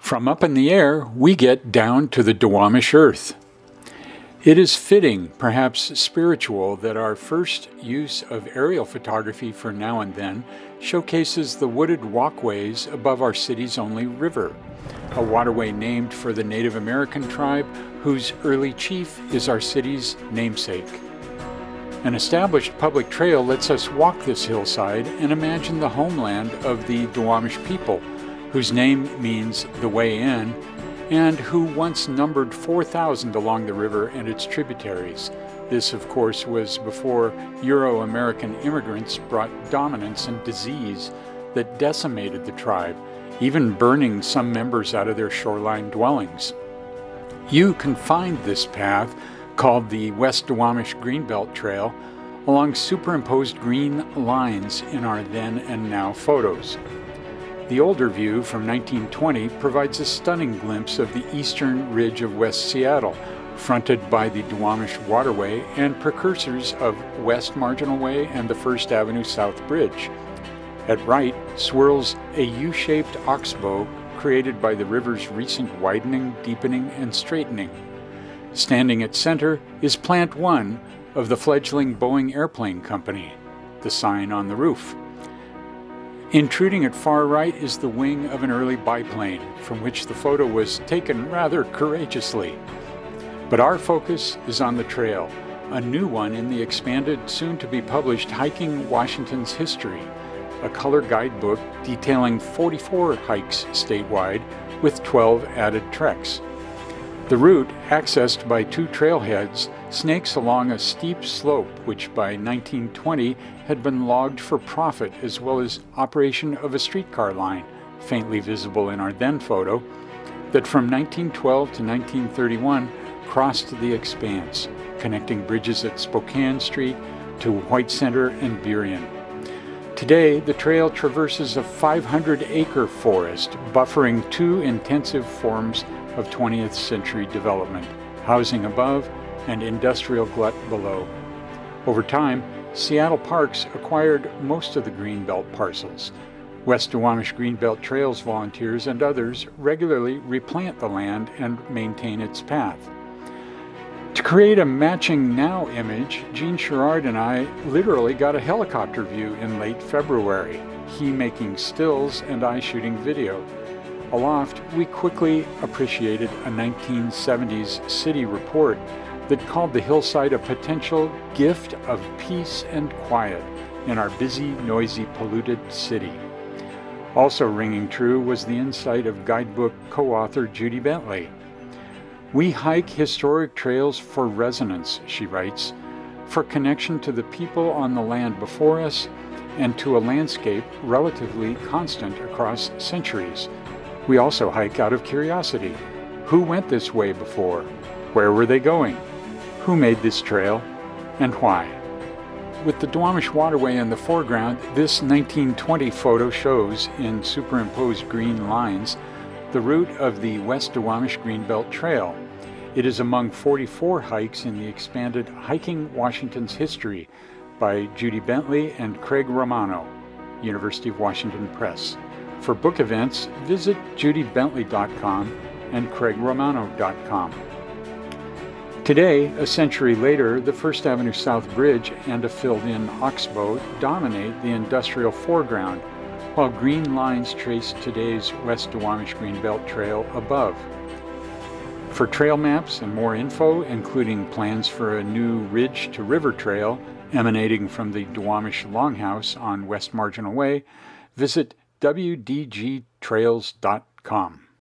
From up in the air, we get down to the Duwamish earth. It is fitting, perhaps spiritual, that our first use of aerial photography for Now and Then showcases the wooded walkways above our city's only river, a waterway named for the Native American tribe whose early chief is our city's namesake. An established public trail lets us walk this hillside and imagine the homeland of the Duwamish people, whose name means the way in, and who once numbered 4,000 along the river and its tributaries. This, of course, was before Euro-American immigrants brought dominance and disease that decimated the tribe, even burning some members out of their shoreline dwellings. You can find this path, called the West Duwamish Greenbelt Trail, along superimposed green lines in our then and now photos. The older view from 1920 provides a stunning glimpse of the eastern ridge of West Seattle, fronted by the Duwamish Waterway and precursors of West Marginal Way and the First Avenue South Bridge. At right swirls a U-shaped oxbow created by the river's recent widening, deepening, and straightening. Standing at center is Plant 1 of the fledgling Boeing Airplane Company, the sign on the roof. Intruding at far right is the wing of an early biplane, from which the photo was taken rather courageously. But our focus is on the trail, a new one in the expanded, soon-to-be-published Hiking Washington's History, a color guidebook detailing 44 hikes statewide with 12 added treks. The route, accessed by two trailheads, snakes along a steep slope which by 1920 had been logged for profit, as well as operation of a streetcar line, faintly visible in our then photo, that from 1912 to 1931 crossed the expanse, connecting bridges at Spokane Street to White Center and Burien. Today, the trail traverses a 500-acre forest, buffering two intensive forms of 20th century development, housing above and industrial glut below. Over time, Seattle Parks acquired most of the Greenbelt parcels. West Duwamish Greenbelt Trails volunteers and others regularly replant the land and maintain its path. To create a matching now image, Sherrard and I literally got a helicopter view in late February, he making stills and I shooting video. Aloft, we quickly appreciated a 1970s city report that called the hillside a potential gift of peace and quiet in our busy, noisy, polluted city. Also ringing true was the insight of guidebook co-author Judy Bentley. "We hike historic trails for resonance," she writes, "for connection to the people on the land before us and to a landscape relatively constant across centuries. We also hike out of curiosity. Who went this way before? Where were they going? Who made this trail? And why?" With the Duwamish Waterway in the foreground, this 1920 photo shows, in superimposed green lines, the route of the West Duwamish Greenbelt Trail. It is among 44 hikes in the expanded Hiking Washington's History by Judy Bentley and Craig Romano, University of Washington Press. For book events, visit judybentley.com and craigromano.com. Today, a century later, the First Avenue South Bridge and a filled-in oxbow dominate the industrial foreground, while green lines trace today's West Duwamish Greenbelt Trail above. For trail maps and more info, including plans for a new ridge-to-river trail emanating from the Duwamish Longhouse on West Marginal Way, visit wdgtrails.com.